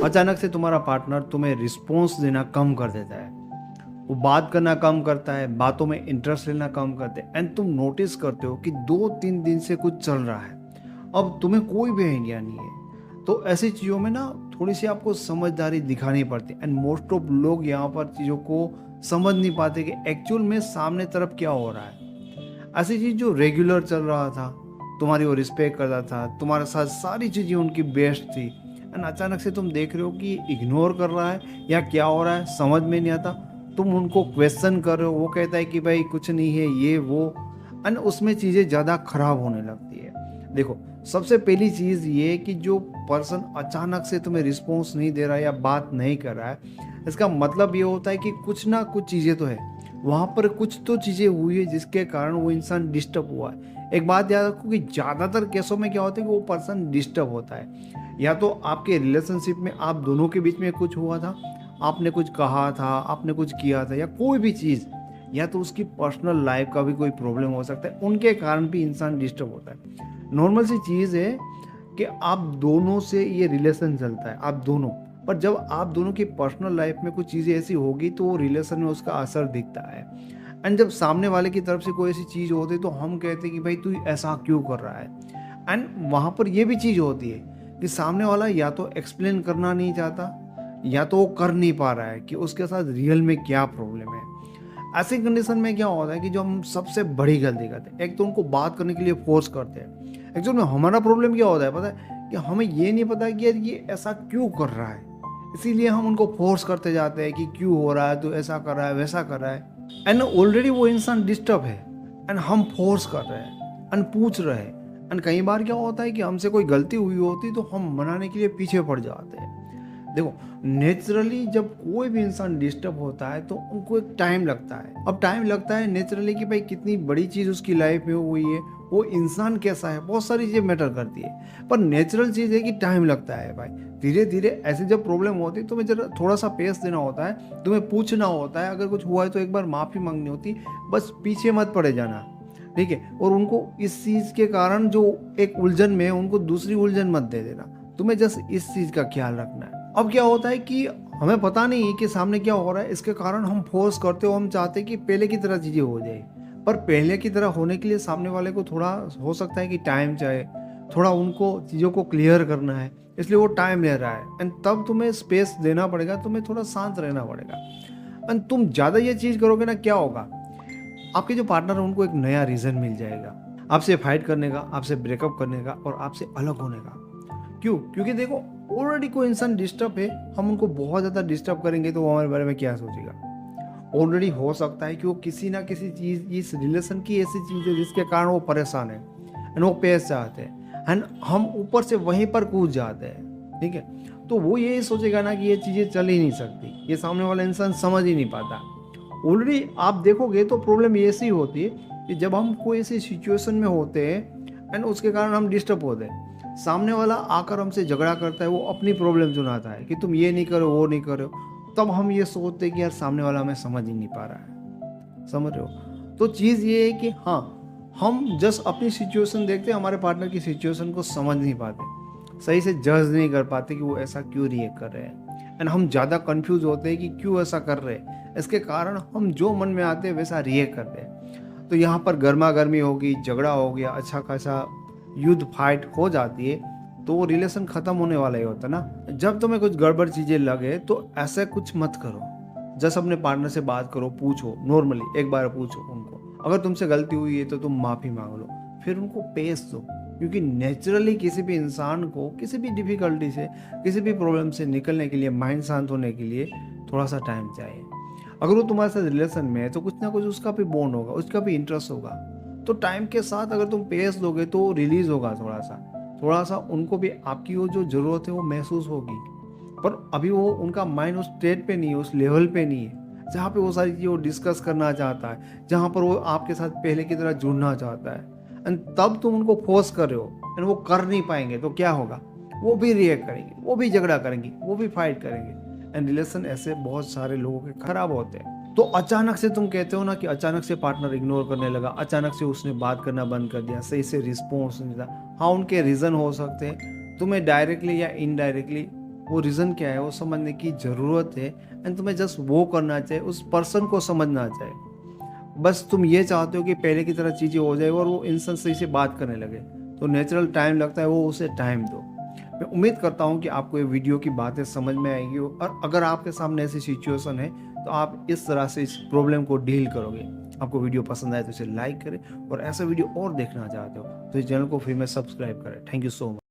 अचानक से तुम्हारा पार्टनर तुम्हें रिस्पॉन्स देना कम कर देता है, वो बात करना कम करता है, बातों में इंटरेस्ट लेना कम करते हैं, एंड तुम नोटिस करते हो कि 2-3 दिन से कुछ चल रहा है, अब तुम्हें कोई भी आइडिया नहीं है। तो ऐसी चीज़ों में ना थोड़ी सी आपको समझदारी दिखानी पड़ती है, एंड मोस्ट ऑफ लोग यहाँ पर चीज़ों को समझ नहीं पाते कि एक्चुअल में सामने तरफ क्या हो रहा है। ऐसी चीज़ जो रेगुलर चल रहा था, तुम्हारी वो रिस्पेक्ट करता था, तुम्हारे साथ सारी चीज़ें उनकी बेस्ट थी, एंड अचानक से तुम देख रहे हो कि इग्नोर कर रहा है या क्या हो रहा है समझ में नहीं आता। तुम उनको क्वेश्चन कर रहे हो, वो कहता है कि भाई कुछ नहीं है ये वो, एंड उसमें चीज़ें ज़्यादा खराब होने लगती है। देखो, सबसे पहली चीज़ ये कि जो पर्सन अचानक से तुम्हें रिस्पॉन्स नहीं दे रहा है या बात नहीं कर रहा है, इसका मतलब ये होता है कि कुछ ना कुछ चीज़ें तो है वहाँ पर, कुछ तो चीज़ें हुई है जिसके कारण वो इंसान डिस्टर्ब हुआ है। एक बात याद रखो कि ज़्यादातर केसों में क्या होता है कि वो पर्सन डिस्टर्ब होता है, या तो आपके रिलेशनशिप में आप दोनों के बीच में कुछ हुआ था, आपने कुछ कहा था, आपने कुछ किया था, या कोई भी चीज़, या तो उसकी पर्सनल लाइफ का भी कोई प्रॉब्लम हो सकता है, उनके कारण भी इंसान डिस्टर्ब होता है। नॉर्मल सी चीज़ है कि आप दोनों से ये रिलेशन चलता है, आप दोनों, पर जब आप दोनों की पर्सनल लाइफ में कुछ चीज़ें ऐसी होगी तो वो रिलेशन में उसका असर दिखता है। एंड जब सामने वाले की तरफ से कोई ऐसी चीज़ होती है तो हम कहते हैं कि भाई तू ऐसा क्यों कर रहा है। एंड वहाँ पर ये भी चीज़ होती है कि सामने वाला या तो एक्सप्लेन करना नहीं चाहता, या तो वो कर नहीं पा रहा है कि उसके साथ रियल में क्या प्रॉब्लम है। ऐसी कंडीशन में क्या होता है कि जो हम सबसे बड़ी गलती करते हैं, एक तो उनको बात करने के लिए फोर्स करते हैं। एक्चुअल में हमारा प्रॉब्लम क्या होता है पता है, कि हमें ये नहीं पता कि यार ये ऐसा क्यों कर रहा है, इसीलिए हम उनको फोर्स करते जाते हैं कि क्यों हो रहा है, तो ऐसा कर रहा है, वैसा कर रहा है। एंड ऑलरेडी वो इंसान डिस्टर्ब है, एंड हम फोर्स कर रहे हैं एंड पूछ रहे हैं। एंड कई बार क्या होता है कि हमसे कोई गलती हुई होती तो हम मनाने के लिए पीछे पड़ जाते हैं। देखो, नेचुरली जब कोई भी इंसान डिस्टर्ब होता है तो उनको एक टाइम लगता है। अब टाइम लगता है नेचुरली कि भाई कितनी बड़ी चीज़ उसकी लाइफ में हुई है, वो इंसान कैसा है, बहुत सारी चीज़ें मैटर करती है। पर नेचुरल चीज़ है कि टाइम लगता है भाई, धीरे धीरे। ऐसे जब प्रॉब्लम होती है तुम्हें जरा थोड़ा सा पेस देना होता है, तुम्हें पूछना होता है, अगर कुछ हुआ है तो एक बार माफ़ी मांगनी होती, बस पीछे मत पड़े जाना, ठीक है। और उनको इस चीज़ के कारण जो एक उलझन में है, उनको दूसरी उलझन मत दे देना, तुम्हें जस्ट इस चीज़ का ख्याल रखना है। अब क्या होता है कि हमें पता नहीं है कि सामने क्या हो रहा है, इसके कारण हम फोर्स करते हो, हम चाहते हैं कि पहले की तरह चीज़ें हो जाए। पर पहले की तरह होने के लिए सामने वाले को थोड़ा हो सकता है कि टाइम चाहिए, थोड़ा उनको चीज़ों को क्लियर करना है, इसलिए वो टाइम ले रहा है। एंड तब तुम्हें स्पेस देना पड़ेगा, तुम्हें थोड़ा शांत रहना पड़ेगा। एंड तुम ज़्यादा ये चीज़ करोगे ना, क्या होगा, आपके जो पार्टनर है उनको एक नया रीज़न मिल जाएगा आपसे फाइट करने का, आपसे ब्रेकअप करने का और आपसे अलग होने का। क्यों? क्योंकि देखो, ऑलरेडी कोई इंसान डिस्टर्ब है, हम उनको बहुत ज़्यादा डिस्टर्ब करेंगे तो वो हमारे बारे में क्या सोचेगा। ऑलरेडी हो सकता है कि वो किसी ना किसी चीज़, इस रिलेशन की ऐसी चीज़ है जिसके कारण वो परेशान है, एंड वो पेश चाहते हैं, एंड हम ऊपर से वहीं पर कूद जाते हैं, ठीक है। तो वो यही सोचेगा ना कि ये चीज़ें चल ही नहीं सकती, ये सामने वाला इंसान समझ ही नहीं पाता। ऑलरेडी आप देखोगे तो प्रॉब्लम ऐसी होती है कि जब हम कोई ऐसी सिचुएशन में होते हैं एंड उसके कारण हम डिस्टर्ब होते हैं, सामने वाला आकर हमसे झगड़ा करता है, वो अपनी प्रॉब्लम सुनाता है कि तुम ये नहीं करो, वो नहीं करो, तब हम ये सोचते हैं कि यार सामने वाला हमें समझ ही नहीं पा रहा है। समझ रहे हो? तो चीज़ ये है कि हाँ, हम जस्ट अपनी सिचुएशन देखते हैं, हमारे पार्टनर की सिचुएशन को समझ नहीं पाते, सही से जज नहीं कर पाते कि वो ऐसा क्यों रिएक्ट कर रहे हैं, एंड हम ज़्यादा कंफ्यूज होते हैं कि क्यों ऐसा कर रहे हैं। इसके कारण हम जो मन में आते हैं वैसा रिएक्ट करते हैं। तो यहाँ पर गर्मा गर्मी होगी, झगड़ा हो गया, अच्छा खासा युद्ध फाइट हो जाती है, तो वो रिलेशन ख़त्म होने वाला ही होता है ना। जब तुम्हें कुछ गड़बड़ चीज़ें लगे तो ऐसा कुछ मत करो, जस्ट अपने पार्टनर से बात करो, पूछो, नॉर्मली एक बार पूछो उनको, अगर तुमसे गलती हुई है तो तुम माफ़ी मांग लो, फिर उनको पेश दो। क्योंकि नेचुरली किसी भी इंसान को किसी भी डिफ़िकल्टी से, किसी भी प्रॉब्लम से निकलने के लिए, माइंड शांत होने के लिए थोड़ा सा टाइम चाहिए। अगर वो तुम्हारे साथ रिलेशन में है तो कुछ ना कुछ उसका भी बॉन्ड होगा, उसका भी इंटरेस्ट होगा, तो टाइम के साथ अगर तुम पेस दोगे तो रिलीज होगा, थोड़ा सा उनको भी आपकी वो जो ज़रूरत है वो महसूस होगी। पर अभी वो उनका माइंड उस स्टेट पे नहीं है, उस लेवल पे नहीं है जहाँ पे वो सारी चीज़ें वो डिस्कस करना चाहता है, जहाँ पर वो आपके साथ पहले की तरह जुड़ना चाहता है। एंड तब तुम उनको फोर्स कर रहे हो एंड वो कर नहीं पाएंगे तो क्या होगा, वो भी रिएक्ट करेंगे, वो भी झगड़ा करेंगे, वो भी फाइट करेंगे, एंड रिलेशन ऐसे बहुत सारे लोगों के खराब होते हैं। तो अचानक से तुम कहते हो ना कि अचानक से पार्टनर इग्नोर करने लगा, अचानक से उसने बात करना बंद कर दिया, सही से रिस्पॉन्स नहीं था। हाँ, उनके रीज़न हो सकते हैं, तुम्हें डायरेक्टली या इनडायरेक्टली वो रीज़न क्या है वो समझने की ज़रूरत है। एंड तुम्हें जस्ट वो करना चाहिए, उस पर्सन को समझना चाहिए। बस तुम ये चाहते हो कि पहले की तरह चीज़ें हो जाए और वो इंसान सही से बात करने लगे, तो नेचुरल टाइम लगता है, वो उसे टाइम दो। मैं उम्मीद करता हूँ कि आपको ये वीडियो की बातें समझ में आएगी, और अगर आपके सामने ऐसी सिचुएशन है तो आप इस तरह से इस प्रॉब्लम को डील करोगे। आपको वीडियो पसंद आए तो इसे लाइक करें, और ऐसा वीडियो और देखना चाहते हो तो इस चैनल को फ्री में सब्सक्राइब करें। Thank you so much.